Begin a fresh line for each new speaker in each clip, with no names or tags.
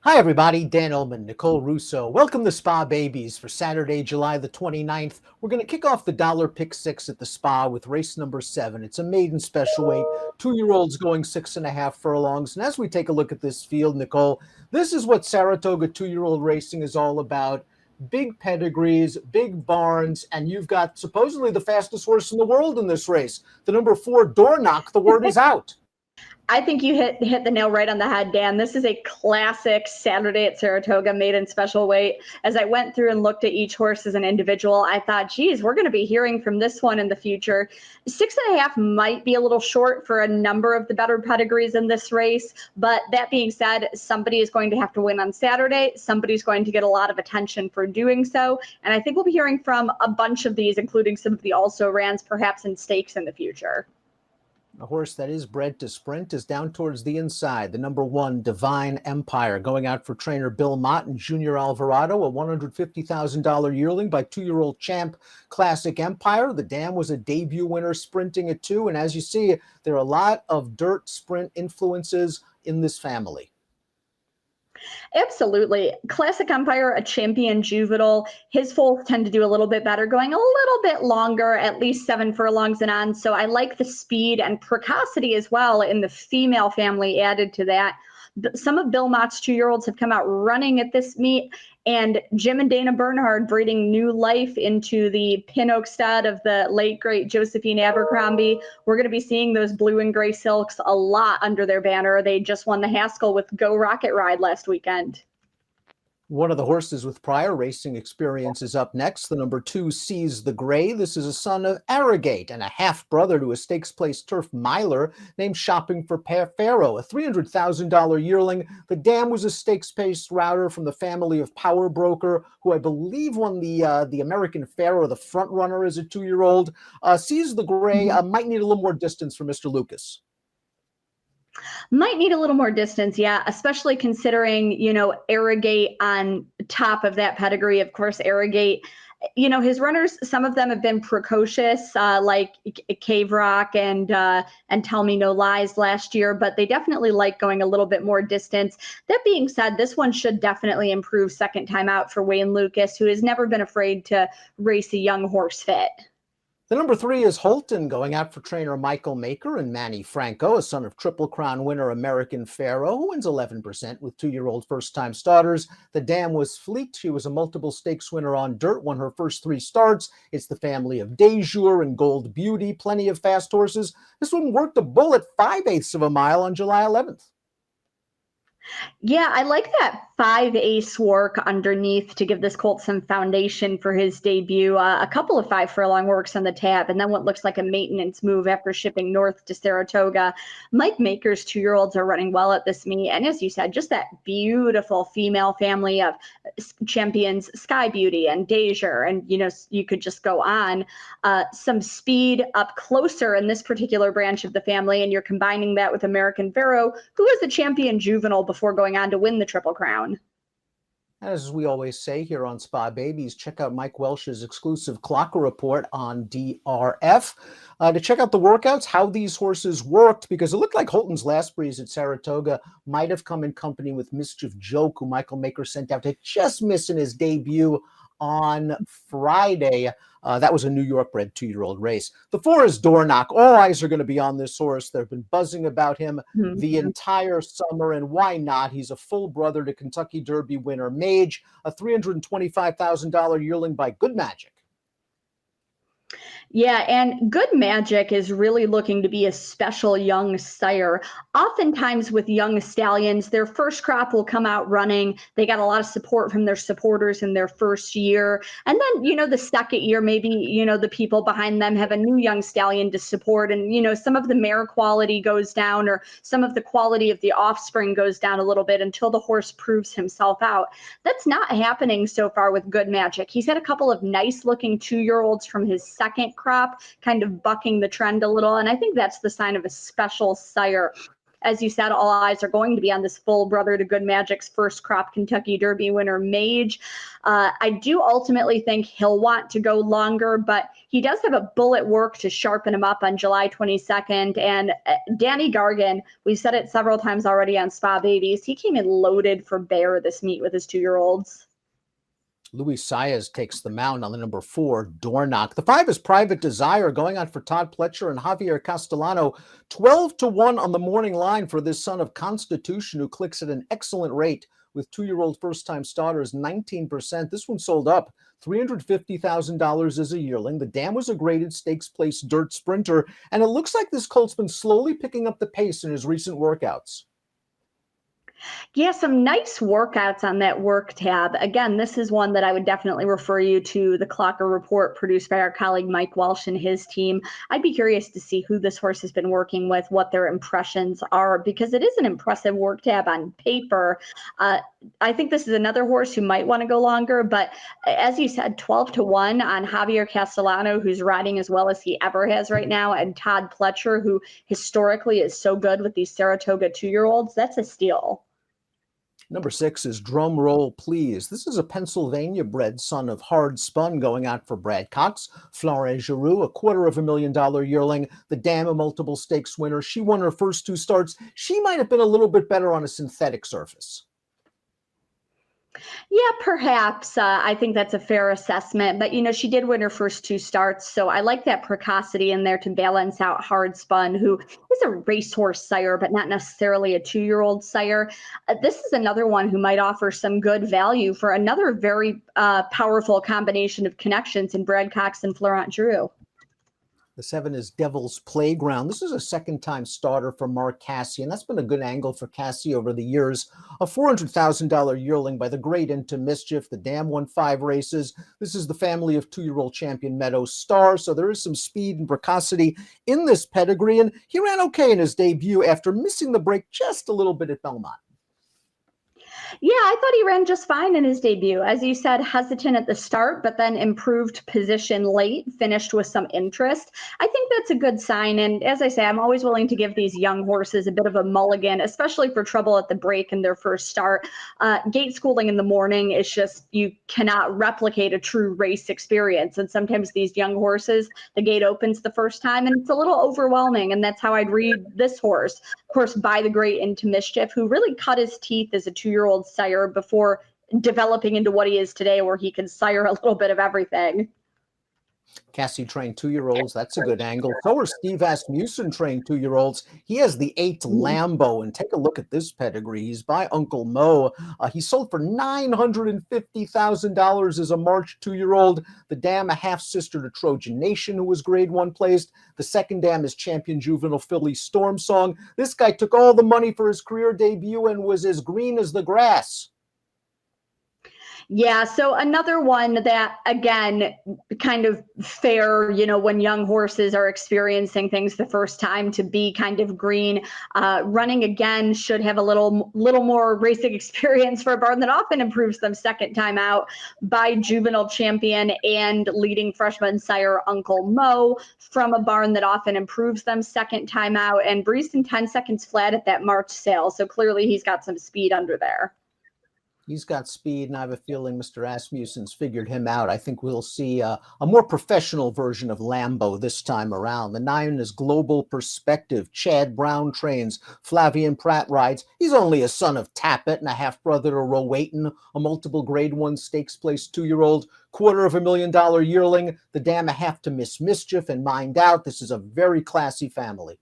Hi, everybody. Dan Illman, Nicole Russo. Welcome to Spa Babies for Saturday, July the 29th. We're going to kick off the dollar pick six at the spa with race number 7. It's a maiden special weight, 2-year-olds going 6.5 furlongs. And as we take a look at this field, Nicole, this is what Saratoga 2-year-old racing is all about. Big pedigrees, big barns, and you've got supposedly the fastest horse in the world in this race. The number 4 door knock, the word is out.
I think you hit the nail right on the head, Dan. This is a classic Saturday at Saratoga maiden special weight. As I went through and looked at each horse as an individual, I thought, geez, we're going to be hearing from this one in the future. 6.5 might be a little short for a number of the better pedigrees in this race. But that being said, somebody is going to have to win on Saturday. Somebody's going to get a lot of attention for doing so. And I think we'll be hearing from a bunch of these, including some of the also-rans, perhaps in stakes in the future.
A horse that is bred to sprint is down towards the inside. The number 1, Divine Empire, going out for trainer Bill Mott and Junior Alvarado, a $150,000 yearling by 2-year-old champ Classic Empire. The dam was a debut winner sprinting at 2. And as you see, there are a lot of dirt sprint influences in this family.
Absolutely. Classic Empire, a champion juvenile. His foals tend to do a little bit better, going a little bit longer, at least 7 furlongs and on. So I like the speed and precocity as well in the female family added to that. Some of Bill Mott's 2-year-olds have come out running at this meet, and Jim and Dana Bernhard breathing new life into the pin oak stud of the late, great Josephine Abercrombie. We're going to be seeing those blue and gray silks a lot under their banner. They just won the Haskell with Go Rocket Ride last weekend.
One of the horses with prior racing experience is up next. The number 2, Seize the Gray. This is a son of Arrogate and a half-brother to a stakes-place turf miler named Shopping for Pharaoh, a $300,000 yearling. The dam was a stakes-place router from the family of Power Broker, who I believe won the American Pharaoh, the front runner as a 2-year-old. Seize the Gray might need a little more distance from Mr. Lucas.
Might need a little more distance, yeah, especially considering, Arrogate on top of that pedigree. Of course, Arrogate, his runners, some of them have been precocious, like Cave Rock and Tell Me No Lies last year, but they definitely like going a little bit more distance. That being said, this one should definitely improve second time out for Wayne Lucas, who has never been afraid to race a young horse fit.
The number 3 is Holton, going out for trainer Michael Maker and Manny Franco, a son of Triple Crown winner American Pharaoh, who wins 11% with 2-year-old first-time starters. The dam was Fleet. She was a multiple stakes winner on dirt, won her first 3 starts. It's the family of Dejour and Gold Beauty, plenty of fast horses. This one worked a bull at 5/8 of a mile on July 11th.
Yeah, I like that 5 ace work underneath to give this colt some foundation for his debut. A couple of 5 furlong works on the tab, and then what looks like a maintenance move after shipping north to Saratoga. Mike Maker's 2-year-olds are running well at this meet, and as you said, just that beautiful female family of champions, Sky Beauty and Dejour, and you could just go on. Some speed up closer in this particular branch of the family, and you're combining that with American Pharaoh, who is the champion juvenile before going on to win the Triple Crown.
As we always say here on Spa Babies, check out Mike Welsh's exclusive Clocker Report on DRF to check out the workouts, how these horses worked, because it looked like Holton's Last Breeze at Saratoga might have come in company with Mischief Joke, who Michael Maker sent out to just miss in his debut on Friday. That was a New York bred 2-year-old race. The 4 is Door Knock. All eyes are going to be on this horse. They've been buzzing about him the entire summer, and why not? He's a full brother to Kentucky Derby winner Mage, a $325,000 yearling by Good Magic.
Yeah, and Good Magic is really looking to be a special young sire. Oftentimes with young stallions, their first crop will come out running. They got a lot of support from their supporters in their first year. And then, the second year, maybe, the people behind them have a new young stallion to support. And, some of the mare quality goes down, or some of the quality of the offspring goes down a little bit until the horse proves himself out. That's not happening so far with Good Magic. He's had a couple of nice looking 2-year-olds from his second crop, kind of bucking the trend a little. And I think that's the sign of a special sire. as you said, all eyes are going to be on this full brother to Good Magic's first crop Kentucky Derby winner, Mage. I do ultimately think he'll want to go longer, but he does have a bullet work to sharpen him up on July 22nd. And Danny Gargan, we've said it several times already on Spa Babies, he came in loaded for Bear this meet with his 2-year-olds.
Luis Saez takes the mound on the number 4, Dornock. The 5 is Private Desire, going on for Todd Pletcher and Javier Castellano. 12-1 on the morning line for this son of Constitution, who clicks at an excellent rate with 2-year-old first-time starters, 19%. This one sold up $350,000 as a yearling. The dam was a graded stakes place dirt sprinter, and it looks like this colt's been slowly picking up the pace in his recent workouts.
Yeah, some nice workouts on that work tab. Again, this is one that I would definitely refer you to the Clocker report produced by our colleague Mike Welsh and his team. I'd be curious to see who this horse has been working with, what their impressions are, because it is an impressive work tab on paper. I think this is another horse who might want to go longer, but as you said, 12-1 on Javier Castellano, who's riding as well as he ever has right now, and Todd Pletcher, who historically is so good with these Saratoga 2-year-olds. That's a steal.
Number 6 is Drum Roll Please. This is a Pennsylvania-bred son of Hard Spun going out for Brad Cox. Florent Giroux, $250,000 yearling. The dam, a multiple stakes winner. She won her first 2 starts. She might have been a little bit better on a synthetic surface.
Yeah, perhaps. I think that's a fair assessment. But, she did win her first 2 starts. So I like that precocity in there to balance out Hard Spun, who is a racehorse sire, but not necessarily a 2-year-old sire. This is another one who might offer some good value for another very powerful combination of connections in Brad Cox and Florent Giroux.
The 7 is Devil's Playground. This is a second-time starter for Mark Cassey, and that's been a good angle for Cassey over the years. A $400,000 yearling by the great Into Mischief. The dam won 5 races. This is the family of 2-year-old champion Meadows Star, so there is some speed and precocity in this pedigree, and he ran okay in his debut after missing the break just a little bit at Belmont.
Yeah, I thought he ran just fine in his debut. As you said, hesitant at the start, but then improved position late, finished with some interest. I think that's a good sign. And as I say, I'm always willing to give these young horses a bit of a mulligan, especially for trouble at the break in their first start. Gate schooling in the morning is just, you cannot replicate a true race experience. And sometimes these young horses, the gate opens the first time and it's a little overwhelming. And that's how I'd read this horse. Of course, by the great Into Mischief, who really cut his teeth as a 2-year-old sire before developing into what he is today, where he can sire a little bit of everything.
Cassey trained 2-year-olds. That's a good angle. So are Steve Asmussen trained 2-year-olds. He has the 8 Lambo, and take a look at this pedigree. He's by Uncle Mo. He sold for $950,000 as a March 2-year-old. The dam, a half-sister to Trojan Nation, who was grade 1 placed. The second dam is champion juvenile filly Storm Song. This guy took all the money for his career debut and was as green as the grass.
Yeah, so another one that, again, kind of fair, when young horses are experiencing things the first time, to be kind of green. Running again should have a little more racing experience for a barn that often improves them second time out, by juvenile champion and leading freshman sire Uncle Mo, from a barn that often improves them second time out, and breezed in 10 seconds flat at that March sale. So clearly he's got some speed under there.
He's got speed, and I have a feeling Mr. Asmussen's figured him out. I think we'll see a more professional version of Lambo this time around. The 9 is Global Perspective. Chad Brown trains. Flavian Pratt rides. He's only a son of Tappet and a half-brother to Rowayton, a multiple grade 1 stakes place 2-year-old, $250,000 yearling. The dam, a half to Miss Mischief and Mind Out. This is a very classy family.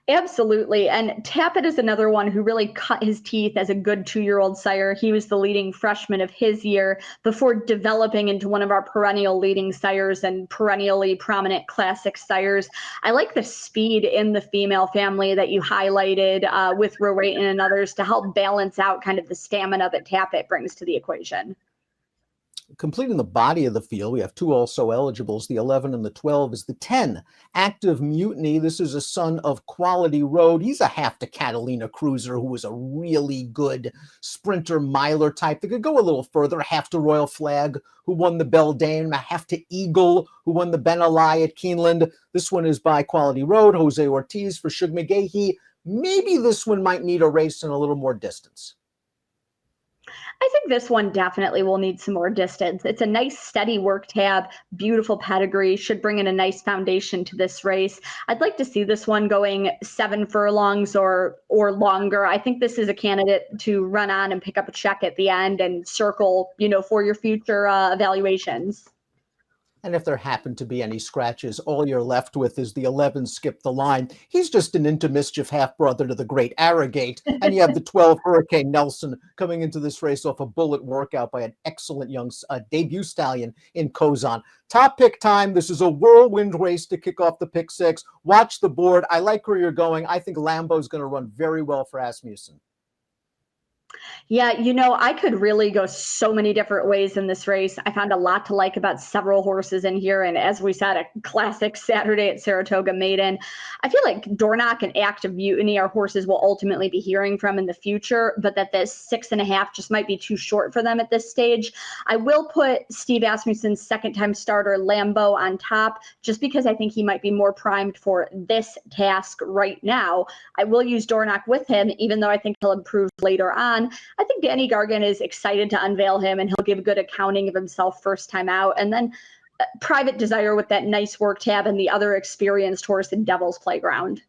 Absolutely. And Tappet is another one who really cut his teeth as a good 2-year-old sire. He was the leading freshman of his year before developing into one of our perennial leading sires and perennially prominent classic sires. I like the speed in the female family that you highlighted with Rowayton and others to help balance out kind of the stamina that Tappet brings to the equation.
Completing the body of the field, we have 2 also eligibles. The 11 and the 12 is the 10, Active Mutiny. This is a son of Quality Road. He's a half to Catalina Cruiser, who was a really good sprinter miler type that could go a little further. A half to Royal Flag, who won the Beldame. A half to Eagle, who won the Ben Ali at Keeneland. This one is by Quality Road. Jose Ortiz for Shug McGahee. Maybe this one might need a race and a little more distance.
I think this one definitely will need some more distance. It's a nice steady work tab, beautiful pedigree, should bring in a nice foundation to this race. I'd like to see this one going 7 furlongs or longer. I think this is a candidate to run on and pick up a check at the end and circle, for your future evaluations.
And if there happen to be any scratches, all you're left with is the 11 Skip the Line. He's just an into mischief half-brother to the great Arrogate. And you have the 12 Hurricane Nelson coming into this race off a bullet workout by an excellent young debut stallion in Kozan. Top pick time. This is a whirlwind race to kick off the pick six. Watch the board. I like where you're going. I think Lambo's going to run very well for Asmussen.
Yeah, I could really go so many different ways in this race. I found a lot to like about several horses in here. And as we said, a classic Saturday at Saratoga maiden. I feel like Dornoch and Active Mutiny are horses we'll ultimately be hearing from in the future, but that this 6.5 just might be too short for them at this stage. I will put Steve Asmussen's second-time starter Lambo on top, just because I think he might be more primed for this task right now. I will use Dornoch with him, even though I think he'll improve later on. I think Danny Gargan is excited to unveil him, and he'll give a good accounting of himself first time out. And then Private Desire with that nice work tab and the other experienced horse in Devil's Playground.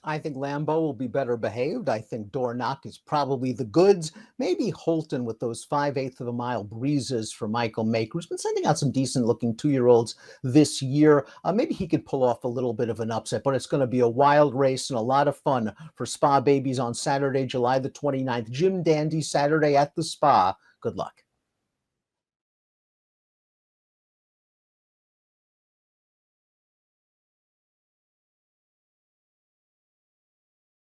I think Lambo will be better behaved. I think Dornoch is probably the goods. Maybe Holton with those 5/8 of a mile breezes for Michael Maker, who's been sending out some decent looking 2-year-olds this year. Maybe he could pull off a little bit of an upset, but it's going to be a wild race and a lot of fun for Spa Babies on Saturday, July the 29th. Jim Dandy Saturday at the Spa. Good luck.